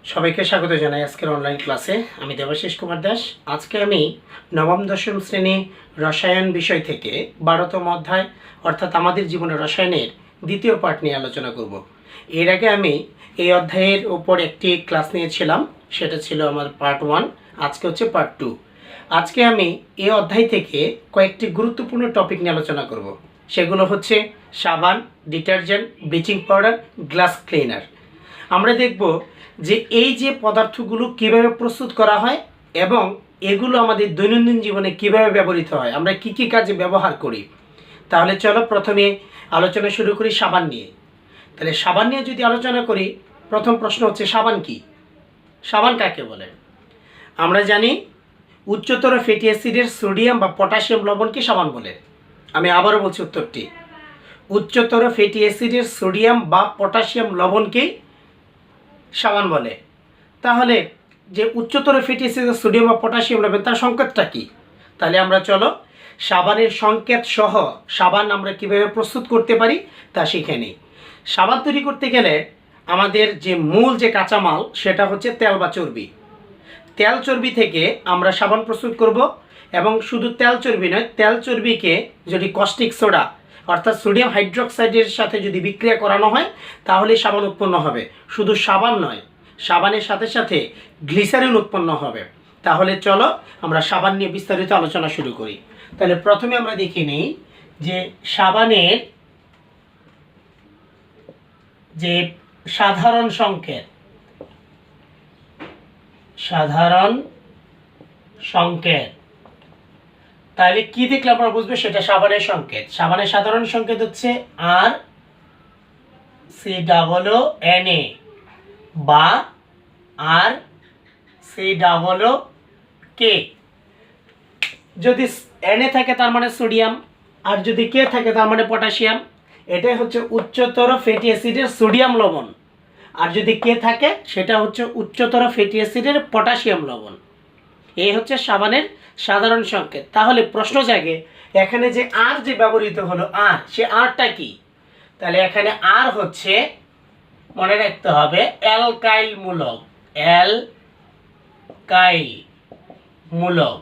সবাইকে স্বাগত জানাই আজকের অনলাইন ক্লাসে। আমি দেবাশিস কুমার দাস। আজকে আমি নবম দশম শ্রেণী রসায়ন বিষয় থেকে 12তম অধ্যায় অর্থাৎ আমাদের জীবনে রসায়নের দ্বিতীয় পার্ট নিয়ে আলোচনা করব। এর আগে আমি এই অধ্যায়ের উপর একটি ক্লাস নিয়েছিলাম, সেটা ছিল আমার পার্ট 1। আজকে হচ্ছে পার্ট 2। আজকে আমি এই অধ্যায় থেকে কয়েকটি গুরুত্বপূর্ণ টপিক নিয়ে আলোচনা করব। সেগুলো হচ্ছে সাবান, detergent, bleaching powder, glass cleaner. আমরা দেখব যে এই যে পদার্থগুলো কিভাবে প্রস্তুত করা হয় এবং এগুলো আমাদের দৈনন্দিন জীবনে কিভাবে ব্যবহৃত হয়, আমরা কি কি কাজে ব্যবহার করি। তাহলে চলো প্রথমে আলোচনা শুরু করি সাবান নিয়ে। তাহলে সাবান নিয়ে যদি আলোচনা করি, প্রথম প্রশ্ন হচ্ছে সাবান কি? সাবান কাকে বলে? আমরা জানি উচ্চতর ফ্যাটি অ্যাসিডের সোডিয়াম বা পটাশিয়াম লবণকে সাবান বলে। আমি আবারও বলছি উত্তরটি, উচ্চতর ফ্যাটি অ্যাসিডের সোডিয়াম বা পটাশিয়াম লবণকেই সাবান বলে। তাহলে যে উচ্চতর ফ্যাটি অ্যাসিড সোডিয়াম বা পটাশিয়াম লবণ, তার সংকেতটা কি? তাহলে আমরা চলো সাবানের সংকেত সহ সাবান আমরা কিভাবে প্রস্তুত করতে পারি তা শিখে নিই। সাবান তৈরি করতে গেলে আমাদের যে মূল যে কাঁচামাল সেটা হচ্ছে তেল বা চর্বি। তেল চর্বি থেকে আমরা সাবান প্রস্তুত করব, এবং শুধু তেল চর্বি নয়, তেল চর্বিকে যদি কস্টিক সোডা অর্থাৎ সোডিয়াম হাইড্রোক্সাইডের সাথে যদি বিক্রিয়া করানো হয় তাহলে সাবান উৎপন্ন হবে। শুধু সাবান নয়, সাবানের সাথে সাথে গ্লিসারিন উৎপন্ন হবে। তাহলে চলো আমরা সাবান নিয়ে বিস্তারিত আলোচনা শুরু করি। তাহলে প্রথমে আমরা দেখে নিই যে সাবানের যে সাধারণ সংকেত, সাধারণ সংকেত, তাহলে কি দেখলে আমরা বুঝবো সেটা সাবানের সংকেত। সাবানের সাধারণ সংকেত হচ্ছে RCOO বা RCOO। যদি Na থাকে তার মানে সোডিয়াম, আর যদি K থাকে তার মানে পটাশিয়াম। এটাই হচ্ছে উচ্চতর ফ্যাটি অ্যাসিডের সোডিয়াম লবণ, আর যদি K থাকে সেটা হচ্ছে উচ্চতর ফ্যাটি অ্যাসিডের পটাশিয়াম লবণ। এই হচ্ছে সাবানের সাধারণ সংকেত। তাহলে প্রশ্ন জাগে এখানে যে আর যে ব্যবহৃত হলো আর, সে আরটা কি? তাহলে এখানে আর হচ্ছে, মনে রাখতে হবে, অ্যালকাইল মূলক। অ্যালকাইল মূলক।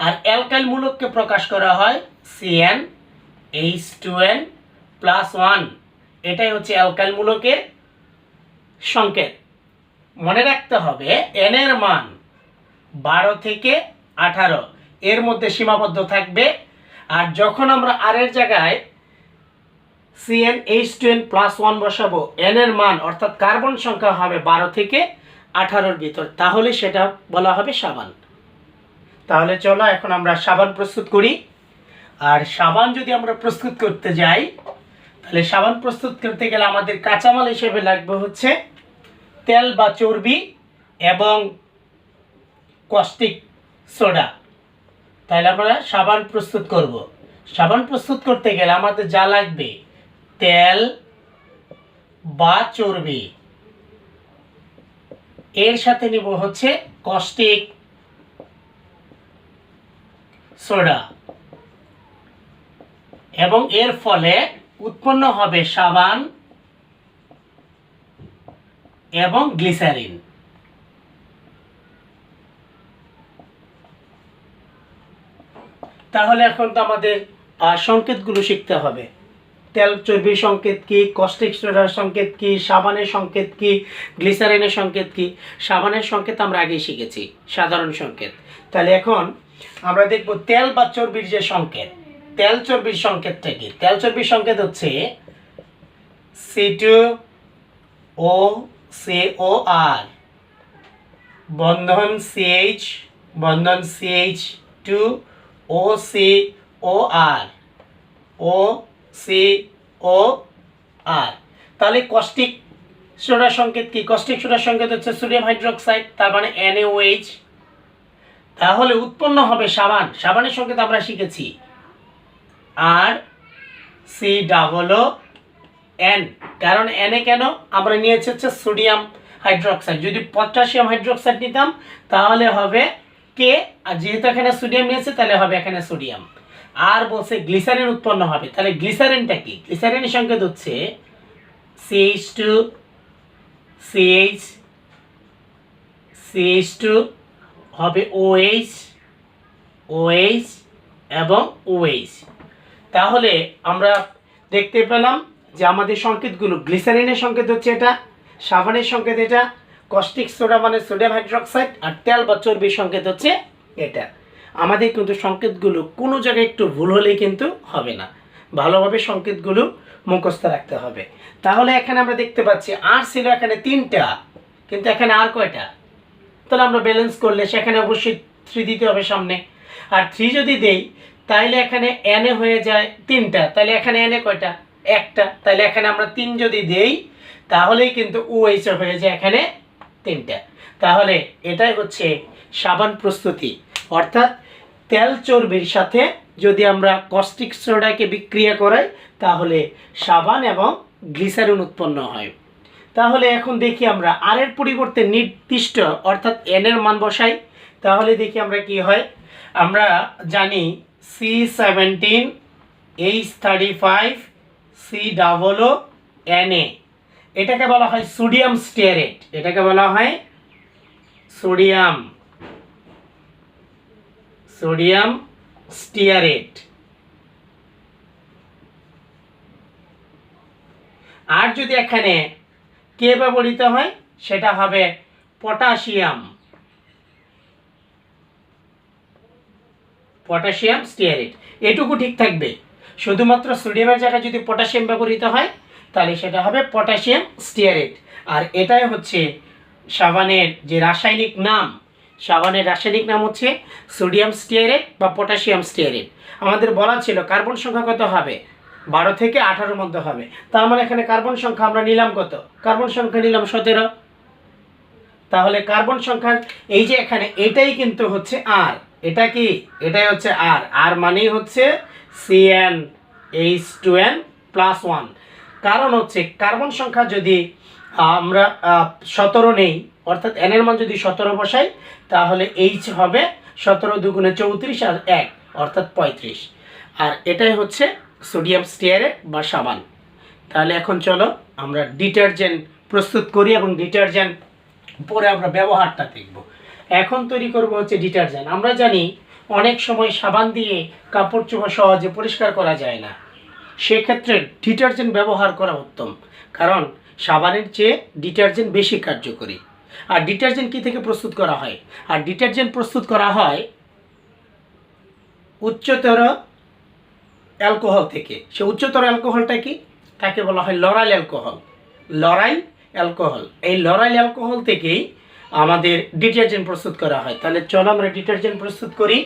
আর অ্যালকাইল মূলককে প্রকাশ করা হয় CnH2n+1। এটাই হচ্ছে অ্যালকাইল মূলকের সংকেত। মনে রাখতে হবে n এর মান 12 থেকে 18 এর মধ্যে সীমাবদ্ধ থাকবে। আর যখন আমরা আর এর জায়গায় CnH2n+1 বসাবো, n এর মান অর্থাৎ কার্বন সংখ্যা হবে 12 থেকে 18-র ভিতর, তাহলে সেটা বলা হবে সাবান। তাহলে চলো এখন আমরা সাবান প্রস্তুত করি। আর সাবান যদি আমরা প্রস্তুত করতে যাই, তাহলে সাবান প্রস্তুত করতে গেলে আমাদের কাঁচামাল হিসেবে লাগবে হচ্ছে তেল বা চর্বি এবং কস্টিক সোডা। তাহলে আমরা সাবান প্রস্তুত করব। সাবান প্রস্তুত করতে গেলে আমাদের যা লাগবে তেল বা চর্বি, এর সাথে নিব হচ্ছে কস্টিক সোডা, এবং এর ফলে উৎপন্ন হবে সাবান এবং গ্লিসারিন। তাহলে এখন তো আমাদের সংকেতগুলো শিখতে হবে। তেল চর্বির সংকেত কি, কস্টিক সোডার সংকেত কি, সাবানের সংকেত কি, গ্লিসারিনের সংকেত কি। সাবানের সংকেত আমরা আগেই শিখেছি, সাধারণ সংকেত। তাহলে এখন আমরা দেখব তেল বা চর্বির যে সংকেত। তেল চর্বির সংকেতটা কি? তেল চর্বির সংকেত হচ্ছে C2OCOR বন্ধন CH বন্ধন CH2OCOR OCOR। তাহলে কস্টিক সোডার সংকেত কি? কস্টিক সোডার সংকেত হচ্ছে সোডিয়াম হাইড্রোক্সাইড, তার মানে NaOH। তাহলে উৎপন্ন হবে সাবান। সাবানের সংকেত আমরা শিখেছি RCOON। কারণ Na কেন? আমরা নিয়েছি হচ্ছে সোডিয়াম হাইড্রোক্সাইড। যদি পটাশিয়াম হাইড্রোক্সাইড নিতাম তাহলে হবে K, আর যেহেতু এখানে সোডিয়াম নিয়েছে তাহলে হবে এখানে সোডিয়াম। আর বলছে গ্লিসারিন উৎপন্ন হবে। তাহলে গ্লিসারিনটা কি? গ্লিসারিনের সংকেত হচ্ছে CH2 সিএইচ, CH2 হবে OH, OH এবং OH। তাহলে আমরা দেখতে পেলাম যে আমাদের সংকেতগুলো, গ্লিসারিনের সংকেত হচ্ছে এটা, সাবানের সংকেত এটা, কস্টিক সোডা মানে সোডিয়াম হাইড্রোক্সাইড, আর তেল বা চর্বির সংকেত হচ্ছে এটা। আমাদের কিন্তু সংকেতগুলো কোনো জায়গায় একটু ভুল হলেই কিন্তু হবে না, ভালোভাবে সংকেতগুলো মুখস্থ রাখতে হবে। তাহলে এখানে আমরা দেখতে পাচ্ছি আর ছিল এখানে 3টা, কিন্তু এখানে আর কয়টা? তাহলে আমরা ব্যালেন্স করলে সেখানে অবশ্যই 3 দিতে হবে সামনে, আর 3 যদি দেই তাহলে এখানে এনে হয়ে যায় 3টা, তাহলে এখানে এনে কয়টা? একটা। তাহলে এখানে আমরা 3 যদি দেই তাহলেই কিন্তু OH হয়ে যায় এখানে 3টা। তাহলে এটাই হচ্ছে সাবান প্রস্তুতি, অর্থাৎ তেল চর্বির সাথে যদি আমরা কস্টিক সোডাকে বিক্রিয়া করাই তাহলে সাবান এবং গ্লিসারিন উৎপন্ন হয়। তাহলে এখন দেখি আমরা আর এর পরিবর্তে নির্দিষ্ট অর্থাৎ এন এর মান বসাই, তাহলে দেখি আমরা কি হয়। আমরা জানি C17H35 COO Na, এটাকে বলা হয় সোডিয়াম স্টিয়ারেট, এটাকে বলা হয় সোডিয়াম স্টিয়ারেট। আর যদি এখানে কে ব্যবহৃত হয় সেটা হবে পটাশিয়াম স্টিয়ারেট। এটুকু ঠিক থাকবে, শুধুমাত্র সোডিয়ামের জায়গায় যদি পটাশিয়াম ব্যবহৃত হয় তাহলে সেটা হবে পটাশিয়াম স্টিয়ারেট। আর এটাই হচ্ছে সাবানের যে রাসায়নিক নাম, সাবানের রাসায়নিক নাম হচ্ছে সোডিয়াম স্টিয়ারেট বা পটাশিয়াম স্টিয়ারেট। আমাদের বলা ছিল কার্বন সংখ্যা কত হবে? 12 থেকে 18 মধ্যে হবে। তার মানে এখানে কার্বন সংখ্যা আমরা নিলাম কত? কার্বন সংখ্যা নিলাম 17। তাহলে কার্বন সংখ্যার এই যে এখানে এটাই কিন্তু হচ্ছে আর, এটা কি? এটাই হচ্ছে আর মানেই হচ্ছে CnH2n+1। কারণ হচ্ছে কার্বন সংখ্যা যদি আমরা 17 নেই, অর্থাৎ n এর মান যদি 17 বসাই তাহলে H হবে 17 দুগুণে 34 আর 1 অর্থাৎ 35। আর এটাই হচ্ছে সোডিয়াম স্টিয়ারেট বা সাবান। তাহলে এখন চলো আমরা ডিটারজেন্ট প্রস্তুত করি এবং ডিটারজেন্ট পরে আমরা ব্যবহারটা দেখব। এখন তৈরি করব হচ্ছে ডিটারজেন্ট। আমরা জানি অনেক সময় সাবান দিয়ে কাপড় চোপড় সহজে পরিষ্কার করা যায় না, সেক্ষেত্রে ডিটারজেন্ট ব্যবহার করা উত্তম, কারণ সাবানের চেয়ে ডিটারজেন্ট বেশি কার্যকরী। আর ডিটারজেন্ট কী থেকে প্রস্তুত করা হয়? আর ডিটারজেন্ট প্রস্তুত করা হয় উচ্চতর অ্যালকোহল থেকে। সে উচ্চতর অ্যালকোহলটা কি? তাকে বলা হয় লরাইল অ্যালকোহল। এই লরাইল অ্যালকোহল থেকেই আমাদের ডিটারজেন্ট প্রস্তুত করা হয়। তাহলে চলো আমরা ডিটারজেন্ট প্রস্তুত করি।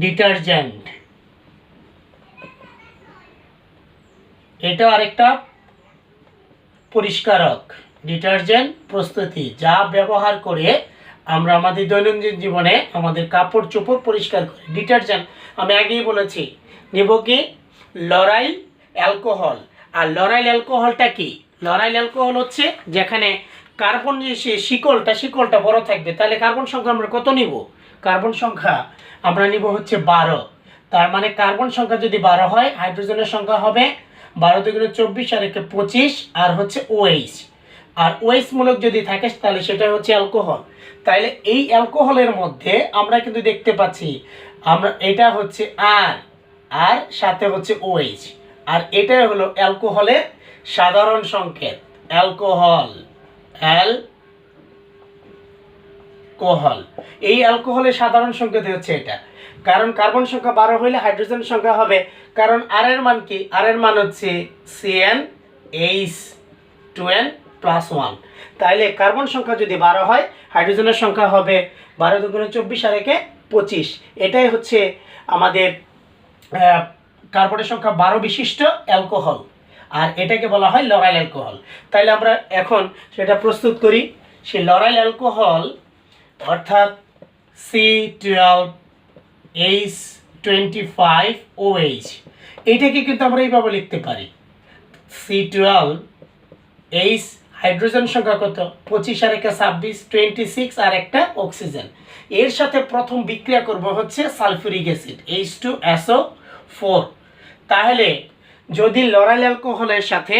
ডিটারজেন্ট এটা আরেকটা পরিষ্কারক। ডিটারজেন্ট প্রস্তুতি যা ব্যবহার করে আমরা আমাদের দৈনন্দিন জীবনে আমাদের কাপড় চোপড় পরিষ্কার করি। ডিটারজেন্ট আমি আগেই বলেছি নেব কি? Lauryl alcohol. আর লরাইল অ্যালকোহলটা কি? লরাইল অ্যালকোহল হচ্ছে যেখানে কার্বন যে শিকলটা বড় থাকবে। তাহলে কার্বন সংখ্যা আমরা কত নিব? কার্বন সংখ্যা আমরা নিব হচ্ছে 12। তার মানে কার্বন সংখ্যা যদি 12 হয়, হাইড্রোজেনের সংখ্যা হবে 12 দুগুণে 24 আর 1 25 আর হচ্ছে OH। আর OH মূলক যদি থাকে তাহলে সেটা হচ্ছে অ্যালকোহল। তাইলে এই অ্যালকোহলের মধ্যে আমরা কিন্তু দেখতে পাচ্ছি আমরা এটা হচ্ছে আর সাথে হচ্ছে OH, আর এটাই হলো অ্যালকোহলের সাধারণ সংকেত। অ্যালকোহল এই অ্যালকোহলের সাধারণ সংকেত হচ্ছে এটা। কারণ কার্বন সংখ্যা 12 হইলে হাইড্রোজেন সংখ্যা হবে, কারণ আর এর মান কি? আর এর মান হচ্ছে CnH2n+1। তাইলে কার্বন সংখ্যা যদি 12 হয়, হাইড্রোজেনের সংখ্যা হবে 12 দুগুণে 24 আর 1 25। এটাই হচ্ছে আমাদের কার্বনের সংখ্যা 12 বিশিষ্ট অ্যালকোহল, আর এটাকে বলা হয় লরাইল অ্যালকোহল। তাইলে আমরা এখন সেটা প্রস্তুত করি। সেই লরাইল অ্যালকোহল অর্থাৎ C12H25OH, এইটাকে কিন্তু আমরা এইভাবে লিখতে পারি। C12H হাইড্রোজেন সংখ্যা কত? 25 আর 1 26 26 আর একটা অক্সিজেন। এর সাথে প্রথম বিক্রিয়া করব হচ্ছে সালফিউরিক অ্যাসিড H2SO4। তাহলে যদি লরাইল অ্যালকোহলের সাথে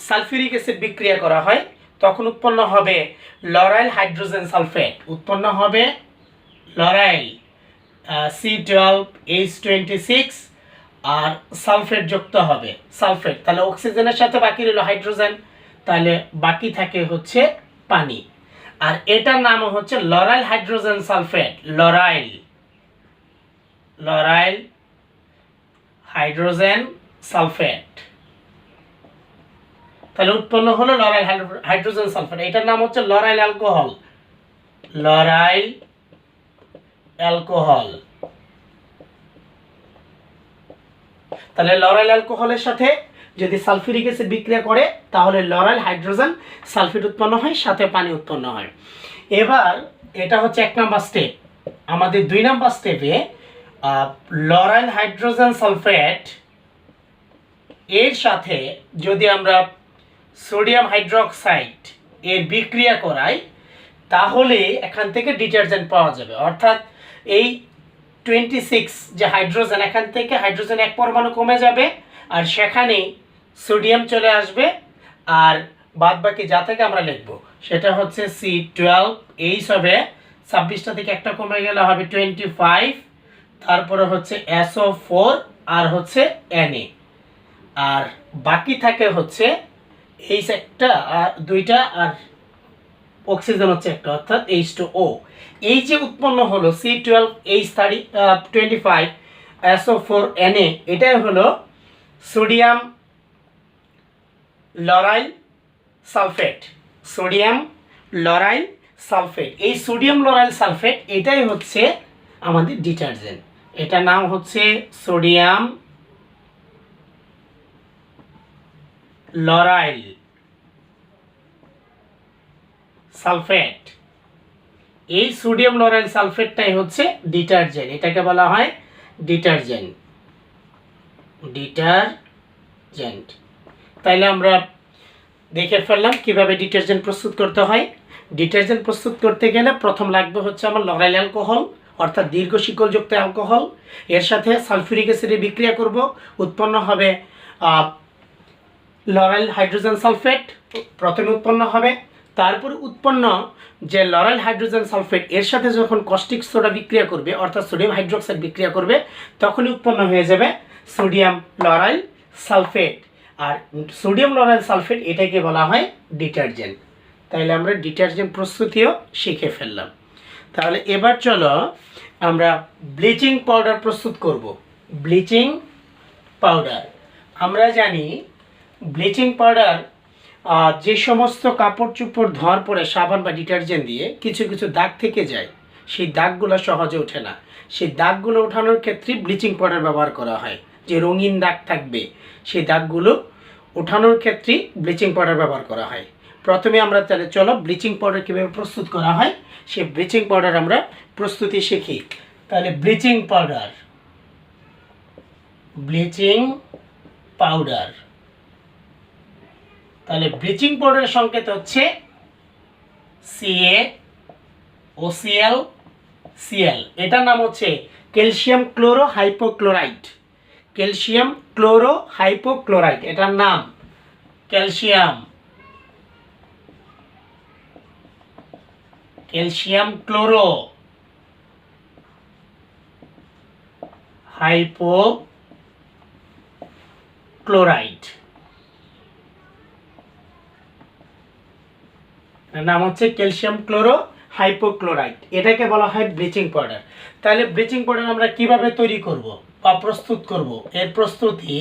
সালফিউরিক অ্যাসিড বিক্রিয়া করা হয় তখন উৎপন্ন হবে লরাইল হাইড্রোজেন সালফেট, উৎপন্ন হবে লরাইল C12H26 আর সালফেট যুক্ত হবে সালফেট, তাহলে অক্সিজেনের সাথে বাকি রইল হাইড্রোজেন, তাহলে বাকি থাকে হচ্ছে পানি। আর এটার নাম হচ্ছে lauryl hydrogen sulphate, lauryl hydrogen sulphate. তাহলে উৎপন্ন হলো লরাইল হাইড্রোজেন সালফেট, এটার নাম হচ্ছে লরাইল অ্যালকোহল, লরাইল অ্যালকোহল। তাহলে লরাইল অ্যালকোহলের সাথে যদি সালফিউরিক অ্যাসিড বিক্রিয়া করে তাহলে লরাইল হাইড্রোজেন সালফেট উৎপন্ন হয়, সাথে পানি উৎপন্ন হয়। এবার এটা হচ্ছে 1 নাম্বার স্টেপ। আমাদের 2 নাম্বার স্টেপে লরাইল হাইড্রোজেন সালফেট এর সাথে যদি আমরা সোডিয়াম হাইড্রোক্সাইড এর বিক্রিয়া করাই তাহলে এখান থেকে ডিটারজেন্ট পাওয়া যাবে। অর্থাৎ এই 26 যে হাইড্রোজেন, এখান থেকে হাইড্রোজেন এক পরমাণু কমে যাবে আর সেখানে সোডিয়াম চলে আসবে, আর বাদ বাকি যা থেকে আমরা লিখব সেটা হচ্ছে C12H হবে, 26টা থেকে একটা কমে গেলে হবে 25, তারপরে হচ্ছে SO4 আর হচ্ছে Na, আর বাকি থাকে হচ্ছে H একটা আর 2টা আর অক্সিজেন হচ্ছে একটা, অর্থাৎ H2O। এই যে উৎপন্ন হলো C12H25 SO4 Na, এটাই হলো sodium lauryl sulphate, sodium lauryl sulphate. এই সোডিয়াম লরাইল সালফেট এটাই হচ্ছে আমাদের ডিটারজেন্ট, এটার নাম হচ্ছে সোডিয়াম লরাইল সালফেট। এই সোডিয়াম লরাইল সালফেটটাই হচ্ছে ডিটারজেন্ট, এটাকে বলা হয় ডিটারজেন্ট। তাইলে আমরা দেখে ফেললাম কিভাবে ডিটারজেন্ট প্রস্তুত করতে হয়। ডিটারজেন্ট প্রস্তুত করতে গেলে প্রথম লাগবে হচ্ছে আমার লরাইল অ্যালকোহল, অর্থাৎ দীর্ঘ শিকলযুক্ত অ্যালকোহল। এর সাথে সালফিউরিক অ্যাসিডে বিক্রিয়া করব, উৎপন্ন হবে লরাইল হাইড্রোজেন সালফেট, প্রথমে উৎপন্ন হবে। তারপর উৎপন্ন যে লরাইল হাইড্রোজেন সালফেট এর সাথে যখন কস্টিক সোডা বিক্রিয়া করবে, অর্থাৎ সোডিয়াম হাইড্রোক্সাইড বিক্রিয়া করবে, তখনই উৎপন্ন হয়ে যাবে সোডিয়াম লরাইল সালফেট। আর সোডিয়াম লরাইল সালফেট এটাকে বলা হয় ডিটারজেন্ট। তাইলে আমরা ডিটারজেন্ট প্রস্তুতিও শিখে ফেললাম। তাহলে এবার চলো আমরা ব্লিচিং পাউডার প্রস্তুত করব। ব্লিচিং পাউডার, আমরা জানি ব্লিচিং পাউডার যে সমস্ত কাপড় চোপড় ধোয়ার পরে সাবান বা ডিটারজেন্ট দিয়ে কিছু কিছু দাগ থেকে যায়, সেই দাগগুলো সহজে ওঠে না। সেই দাগগুলো ওঠানোর ক্ষেত্রে ব্লিচিং পাউডার ব্যবহার করা হয়। যে রঙিন দাগ থাকবে সেই দাগগুলো ওঠানোর ক্ষেত্রে ব্লিচিং পাউডার ব্যবহার করা হয়। প্রথমে আমরা তাহলে চলো ব্লিচিং পাউডার কীভাবে প্রস্তুত করা হয় সেই ব্লিচিং পাউডার আমরা প্রস্তুতি শিখি। তাহলে ব্লিচিং পাউডার, তাহলে ব্লিচিং পাউডারের সংকেত হচ্ছে CaOCl, এটার নাম হচ্ছে calcium chloro hypochlorite, calcium chloro hypochlorite, এটার নাম ক্যালসিয়াম ক্লোরো হাইপোক্লোরাইড, নাম হচ্ছে ক্যালসিয়াম ক্লোরো হাইপোক্লোরাইড, এটাকে বলা হয় ব্লিচিং পাউডার। তাহলে ব্লিচিং পাউডার আমরা কিভাবে তৈরি করব বা প্রস্তুত করব, এর প্রস্তুতি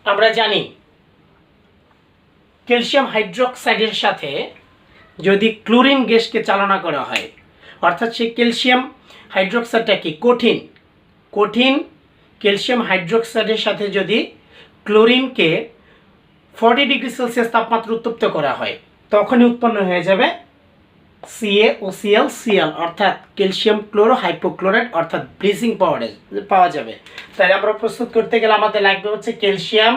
আমরা জানি ক্যালসিয়াম হাইড্রোক্সাইডের সাথে যদি ক্লোরিন গ্যাসকে চালনা করা হয়, অর্থাৎ সেই ক্যালসিয়াম হাইড্রোক্সাইডটা কি কঠিন ক্যালসিয়াম হাইড্রোক্সাইডের সাথে যদি ক্লোরিনকে 40 ডিগ্রি সেলসিয়াস তাপমাত্রা উত্তপ্ত করা হয় তখনই উৎপন্ন হয়ে যাবে CaOCl, অর্থাৎ ক্যালসিয়াম ক্লোরো হাইপোক্লোরাইড, অর্থাৎ ব্লিচিং পাউডার পাওয়া যাবে। তাহলে আমরা প্রস্তুত করতে গেলে আমাদের লাগবে হচ্ছে ক্যালসিয়াম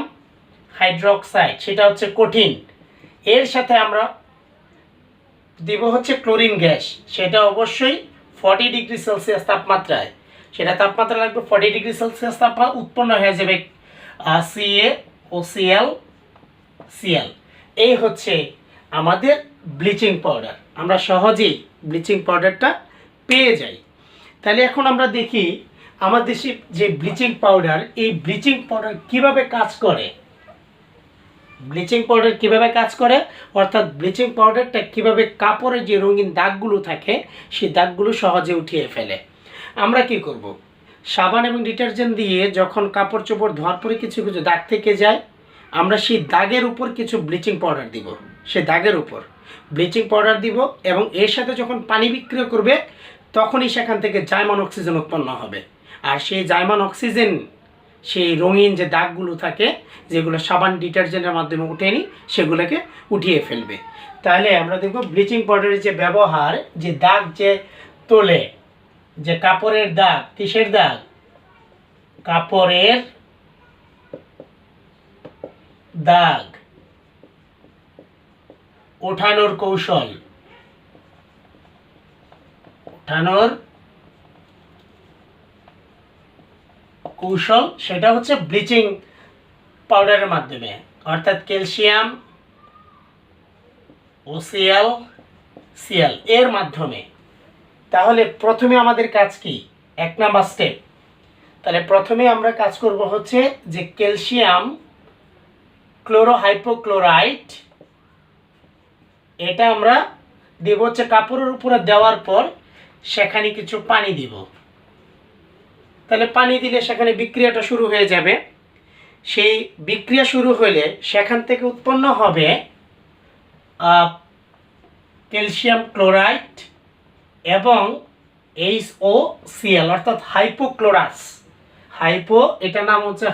হাইড্রোক্সাইড, সেটা হচ্ছে কঠিন। এর সাথে আমরা দিব হচ্ছে ক্লোরিন গ্যাস, সেটা অবশ্যই 40 ডিগ্রি সেলসিয়াস তাপমাত্রায়, সেটা তাপমাত্রা লাগবে 40 ডিগ্রি সেলসিয়াস তাপমাত্রা, উৎপন্ন হয়ে যাবে CaOCl। এই হচ্ছে আমাদের ব্লিচিং পাউডার। আমরা সহজেই ব্লিচিং পাউডারটা পেয়ে যাই। তাহলে এখন আমরা দেখি আমাদের দেশে যে ব্লিচিং পাউডার, এই ব্লিচিং পাউডার কিভাবে কাজ করে। ব্লিচিং পাউডার কিভাবে কাজ করে, অর্থাৎ ব্লিচিং পাউডারটা কিভাবে কাপড়ের যে রঙিন দাগগুলো থাকে সেই দাগগুলো সহজে উঠিয়ে ফেলে। আমরা কি করব, সাবান এবং ডিটারজেন্ট দিয়ে যখন কাপড় চোপড় ধোয়ার পরে কিছু কিছু দাগ থেকে যায়, আমরা সেই দাগের উপর কিছু ব্লিচিং পাউডার দিব, সেই দাগের উপর ব্লিচিং পাউডার দিব, এবং এর সাথে যখন পানি বিক্রিয়া করবে তখনই সেখান থেকে জাইমান অক্সিজেন উৎপন্ন হবে। আর সেই জাইমান অক্সিজেন সেই রঙিন যে দাগগুলো থাকে, যেগুলো সাবান ডিটারজেন্টের মাধ্যমে উঠে নিই, সেগুলোকে উঠিয়ে ফেলবে। তাহলে আমরা দেখব ব্লিচিং পাউডারের যে ব্যবহার, যে দাগ যে তোলে, যে কাপড়ের দাগ, কিসের দাগ, কাপড়ের দাগ ওঠানোর কৌশল, ওঠানোর কৌশল, সেটা হচ্ছে ব্লিচিং পাউডারের মাধ্যমে, অর্থাৎ ক্যালসিয়াম OCl Cl এর মাধ্যমে। তাহলে প্রথমে আমাদের কাজ কি, 1 নাম্বার স্টেপ। তাহলে প্রথমে আমরা কাজ করব হচ্ছে যে ক্যালসিয়াম ক্লোরোহাইপোক্লোরাইট, এটা আমরা দেব হচ্ছে কাপড়ের উপরে, দেওয়ার পর সেখানে কিছু পানি দিব। তাহলে পানি দিলে সেখানে বিক্রিয়াটা শুরু হয়ে যাবে। সেই বিক্রিয়া শুরু হলে সেখান থেকে উৎপন্ন হবে ক্যালসিয়াম ক্লোরাইড এবং HOCl, অর্থাৎ হাইপোক্লোরাস। এটার নাম হচ্ছে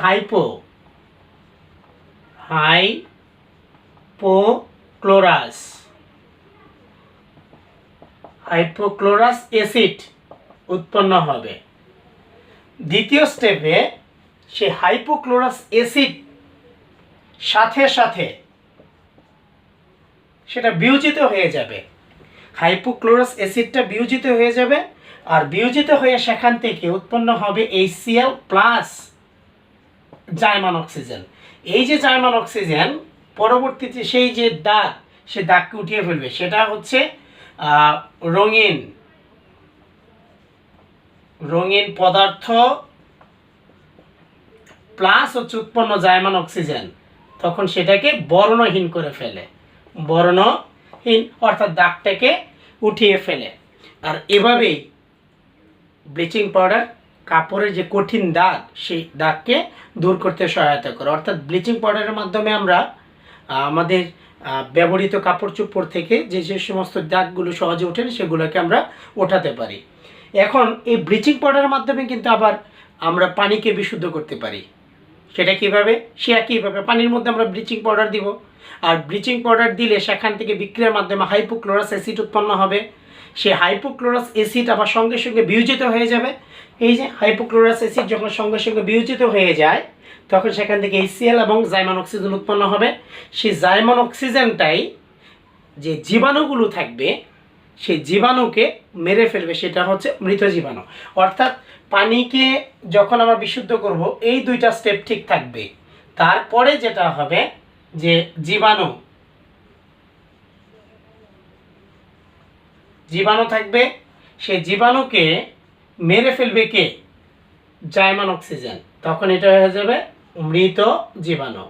হাইপোক্লোরাস অ্যাসিড উৎপন্ন হবে। দ্বিতীয় স্টেপে সেই হাইপোক্লোরাস অ্যাসিড সাথে সাথে সেটা বিয়োজিত হয়ে যাবে, হাইপোক্লোরাস অ্যাসিডটা বিয়োজিত হয়ে যাবে, আর বিয়োজিত হয়ে সেখান থেকে উৎপন্ন হবে HCl প্লাস জাইমান অক্সিজেন। এই যে জাইমান অক্সিজেন পরবর্তীতে সেই যে দাগ, সে দাগকে উঠিয়ে ফেলবে। সেটা হচ্ছে রঙিন পদার্থ প্লাস হচ্ছে উৎপন্ন জাইমান অক্সিজেন, তখন সেটাকে বর্ণহীন করে ফেলে, বর্ণহীন অর্থাৎ দাগটাকে উঠিয়ে ফেলে। আর এভাবেই ব্লিচিং পাউডার কাপড়ের যে কঠিন দাগ, সেই দাগকে দূর করতে সহায়তা করে। অর্থাৎ ব্লিচিং পাউডারের মাধ্যমে আমরা আমাদের ব্যবহৃত কাপড় চোপড় থেকে যে যে সমস্ত দাগগুলো সহজে ওঠে সেগুলোকে আমরা ওঠাতে পারি। এখন এই ব্লিচিং পাউডারের মাধ্যমে কিন্তু আবার আমরা পানিকে বিশুদ্ধ করতে পারি। সেটা কীভাবে, সে একইভাবে পানির মধ্যে আমরা ব্লিচিং পাউডার দিব, আর ব্লিচিং পাউডার দিলে সেখান থেকে বিক্রিয়ার মাধ্যমে হাইপোক্লোরাস অ্যাসিড উৎপন্ন হবে। সেই হাইপোক্লোরাস অ্যাসিড আবার সঙ্গে সঙ্গে বিয়োজিত হয়ে যাবে। এই যে হাইপোক্লোরাস অ্যাসিড যখন সঙ্গে সঙ্গে বিয়োজিত হয়ে যায়, তখন সেখান থেকে HCl এবং জাইমান অক্সিজেন উৎপন্ন হবে। সেই জাইমান অক্সিজেনটাই যে জীবাণুগুলো থাকবে, সেই জীবাণুকে মেরে ফেলবে, সেটা হচ্ছে মৃত জীবাণু। অর্থাৎ পানিকে যখন আমরা বিশুদ্ধ করব, এই দুইটা স্টেপ ঠিক থাকবে। তারপরে যেটা হবে যে জীবাণু থাকবে, সেই জীবাণুকে মেরে ফেলবে কে, জাইমান অক্সিজেন, তখন এটা হয়ে যাবে মৃত জীবাণু।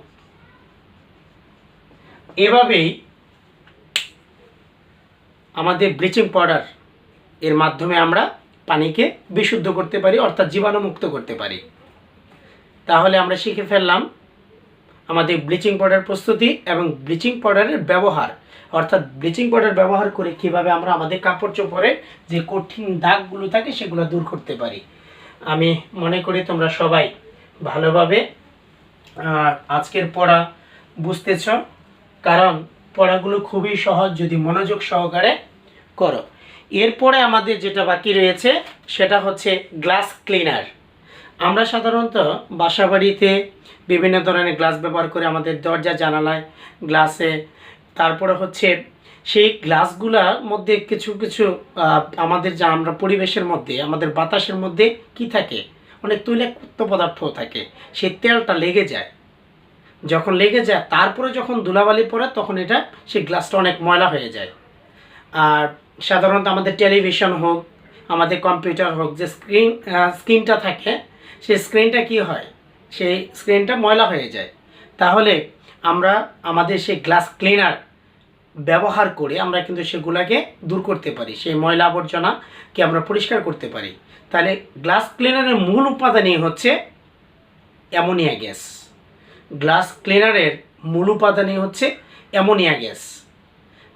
এভাবেই আমাদের ব্লিচিং পাউডার এর মাধ্যমে আমরা পানিকে বিশুদ্ধ করতে পারি, অর্থাৎ জীবাণুমুক্ত করতে পারি। তাহলে আমরা শিখে ফেললাম আমাদের ব্লিচিং পাউডার প্রস্তুতি এবং ব্লিচিং পাউডারের ব্যবহার, অর্থাৎ ব্লিচিং পাউডার ব্যবহার করে কিভাবে আমরা আমাদের কাপড় চোপড়ের যে কঠিন দাগগুলো থাকে সেগুলো দূর করতে পারি। আমি মনে করি তোমরা সবাই ভালোভাবে আজকের পড়া বুঝতেছ, কারণ পড়াগুলো খুবই সহজ যদি মনোযোগ সহকারে করো। এরপরে আমাদের যেটা বাকি রয়েছে সেটা হচ্ছে গ্লাস ক্লিনার। আমরা সাধারণত বাসাবাড়িতে বিভিন্ন ধরনের গ্লাস ব্যবহার করে আমাদের দরজা জানালায় গ্লাসে, তারপরে হচ্ছে সেই গ্লাসগুলোর মধ্যে কিছু কিছু আমাদের যা আমরা পরিবেশের মধ্যে, আমাদের বাতাসের মধ্যে কি থাকে, অনেক তৈলাক্ত পদার্থ থাকে, সেই তেলটা লেগে যায়। যখন লেগে যায় তারপরে যখন ধুলাবালি পড়ে তখন এটা সেই গ্লাসটা অনেক ময়লা হয়ে যায়। আর সাধারণত আমাদের টেলিভিশন হোক, আমাদের কম্পিউটার হোক, যে স্ক্রিনটা থাকে সেই স্ক্রিনটা কি হয়, সেই স্ক্রিনটা ময়লা হয়ে যায়। তাহলে আমরা আমাদের সেই গ্লাস ক্লিনার ব্যবহার করে আমরা কিন্তু সেগুলোকে দূর করতে পারি, সেই ময়লা আবর্জনাকে আমরা পরিষ্কার করতে পারি। তাহলে গ্লাস ক্লিনারের মূল উপাদানই হচ্ছে অ্যামোনিয়া গ্যাস। গ্লাস ক্লিনারের মূল উপাদানই হচ্ছে অ্যামোনিয়া গ্যাস।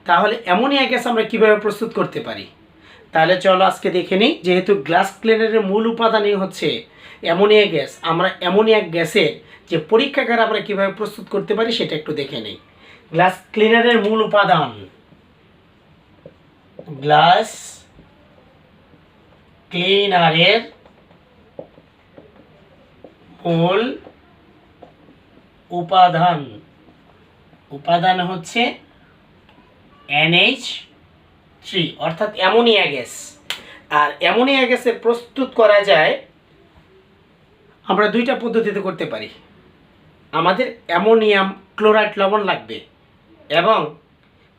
তাহলে অ্যামোনিয়া গ্যাস আমরা কিভাবে প্রস্তুত করতে পারি? তাহলে চলো আজকে দেখে নিই। যেহেতু গ্লাস ক্লিনারের মূল উপাদানই হচ্ছে অ্যামোনিয়া গ্যাস, আমরা অ্যামোনিয়া গ্যাসের যে পরীক্ষাগার আমরা কিভাবে প্রস্তুত করতে পারি সেটা একটু দেখে নিই। গ্লাস ক্লিনারের মূল উপাদান, গ্লাস ক্লিনারের মূল উপাদান হচ্ছে NH3 অর্থাৎ অ্যামোনিয়া গ্যাস। আর অ্যামোনিয়া গ্যাসের প্রস্তুত করা যায় আমরা দুইটা পদ্ধতিতে করতে পারি। আমাদের অ্যামোনিয়াম ক্লোরাইড লবণ লাগবে এবং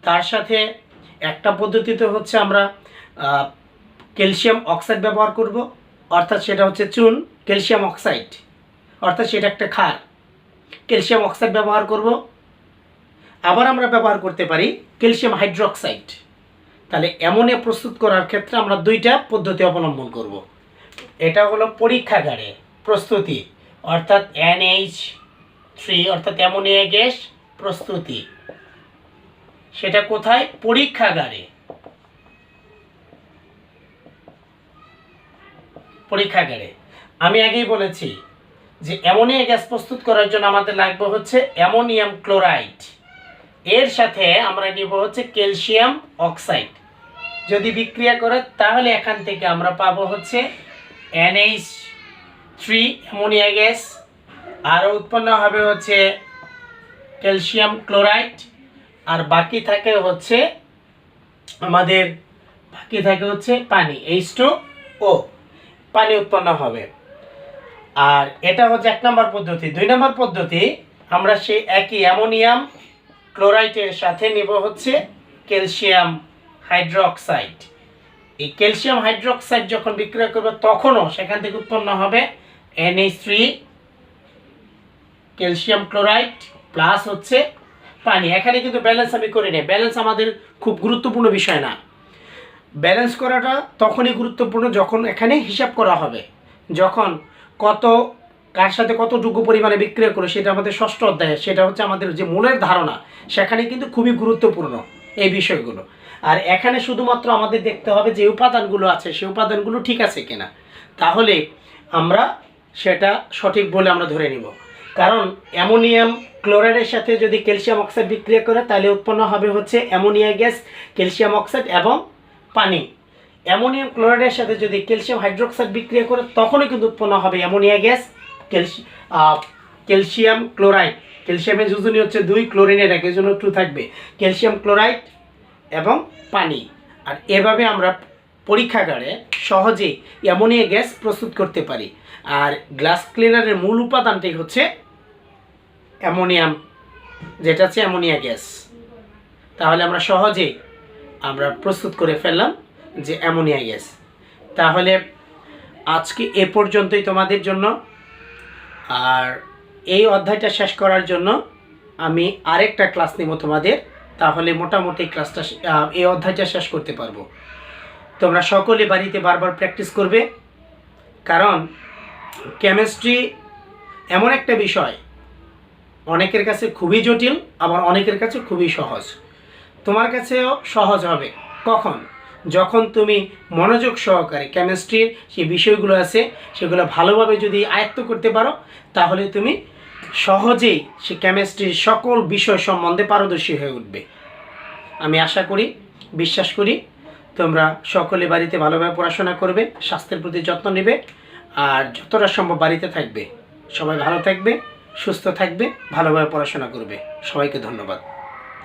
তার সাথে একটা পদ্ধতিতে হচ্ছে আমরা ক্যালসিয়াম অক্সাইড ব্যবহার করব, অর্থাৎ সেটা হচ্ছে চুন, ক্যালসিয়াম অক্সাইড, অর্থাৎ সেটা একটা ক্ষার, ক্যালসিয়াম অক্সাইড ব্যবহার করব। আবার আমরা ব্যবহার করতে পারি ক্যালসিয়াম হাইড্রোক্সাইড। তাহলে অ্যামোনিয়া প্রস্তুত করার ক্ষেত্রে আমরা দুইটা পদ্ধতি অবলম্বন করব। এটা হলো পরীক্ষাগারে প্রস্তুতি, অর্থাৎ NH3 অর্থাৎ অ্যামোনিয়া গ্যাস প্রস্তুতি। সেটা কোথায়? পরীক্ষাগারে। আমি আগেই বলেছি যে অ্যামোনিয়া গ্যাস প্রস্তুত করার জন্য আমাদের লাগবে হচ্ছে অ্যামোনিয়াম ক্লোরাইড, এর সাথে আমরা নিব হচ্ছে ক্যালসিয়াম অক্সাইড। যদি বিক্রিয়া করে তাহলে এখান থেকে আমরা পাবো হচ্ছে NH3 অ্যামোনিয়া গ্যাস, আরও উৎপন্ন হবে হচ্ছে ক্যালসিয়াম ক্লোরাইড, আর বাকি থাকে হচ্ছে পানি, H2O, পানি উৎপন্ন হবে। আর এটা হচ্ছে 1 নম্বর পদ্ধতি। 2 নম্বর পদ্ধতি, আমরা সেই একই অ্যামোনিয়াম ক্লোরাইডের সাথে নিব হচ্ছে ক্যালসিয়াম হাইড্রোক্সাইড। এই ক্যালসিয়াম হাইড্রোক্সাইড যখন বিক্রিয়া করবে তখনও সেখান থেকে উৎপন্ন হবে NH3 ক্যালসিয়াম ক্লোরাইড প্লাস হচ্ছে পানি। এখানে কিন্তু ব্যালেন্স আমি করি না, ব্যালেন্স আমাদের খুব গুরুত্বপূর্ণ বিষয় না। ব্যালেন্স করাটা তখনই গুরুত্বপূর্ণ যখন এখানে হিসাব করা হবে, যখন কার সাথে কতটুকু পরিমাণে বিক্রিয়া করে, সেটা আমাদের 6ষ্ঠ অধ্যায়ে, সেটা হচ্ছে আমাদের যে মূলের ধারণা, সেখানে কিন্তু খুবই গুরুত্বপূর্ণ এই বিষয়গুলো। আর এখানে শুধুমাত্র আমাদের দেখতে হবে যে উপাদানগুলো আছে সেই উপাদানগুলো ঠিক আছে কিনা, তাহলে আমরা সেটা সঠিক বলে আমরা ধরে নিব। কারণ অ্যামোনিয়াম ক্লোরাইডের সাথে যদি ক্যালসিয়াম অক্সাইড বিক্রিয়া করে তাহলে উৎপন্ন হবে হচ্ছে অ্যামোনিয়া গ্যাস, ক্যালসিয়াম অক্সাইড এবং পানি। অ্যামোনিয়াম ক্লোরাইডের সাথে যদি ক্যালসিয়াম হাইড্রোক্সাইড বিক্রিয়া করে তখনই কিন্তু উৎপন্ন হবে অ্যামোনিয়া গ্যাস, ক্যালসিয়াম ক্লোরাইড। ক্যালসিয়ামের যোজনী হচ্ছে 2, ক্লোরিনের 1, এর জন্য 2 থাকবে, ক্যালসিয়াম ক্লোরাইড এবং পানি। আর এভাবে আমরা পরীক্ষাগারে সহজেই অ্যামোনিয়া গ্যাস প্রস্তুত করতে পারি। আর গ্লাস ক্লিনারের মূল উপাদানটাই হচ্ছে অ্যামোনিয়াম, যেটা হচ্ছে অ্যামোনিয়া গ্যাস। তাহলে আমরা সহজেই প্রস্তুত করে ফেললাম যে অ্যামোনিয়া গ্যাস। তাহলে আজকে এ পর্যন্তই তোমাদের জন্য। আর এই অধ্যায়টা শেষ করার জন্য আমি আরেকটা ক্লাস নেব তোমাদের, তাহলে মোটামুটি এই অধ্যায়টা শেষ করতে পারবো। তোমরা সকলে বাড়িতে বারবার প্র্যাকটিস করবে, কারণ কেমিস্ট্রি এমন একটা বিষয় অনেকের কাছে খুবই জটিল, আবার অনেকের কাছে খুবই সহজ। তোমার কাছেও সহজ হবে কখন? যখন তুমি মনোযোগ সহকারে কেমিস্ট্রির যে বিষয়গুলো আছে সেগুলো ভালোভাবে যদি আয়ত্ত করতে পারো, তাহলে তুমি সহজেই সে কেমিস্ট্রির সকল বিষয় সম্বন্ধে পারদর্শী হয়ে উঠবে। আমি আশা করি, বিশ্বাস করি তোমরা সকলে বাড়িতে ভালোভাবে পড়াশোনা করবে, স্বাস্থ্যের প্রতি যত্ন নেবে, আর যতটা সম্ভব বাড়িতে থাকবে। সবাই ভালো থাকবে, সুস্থ থাকবে, ভালোভাবে পড়াশোনা করবে। সবাইকে ধন্যবাদ।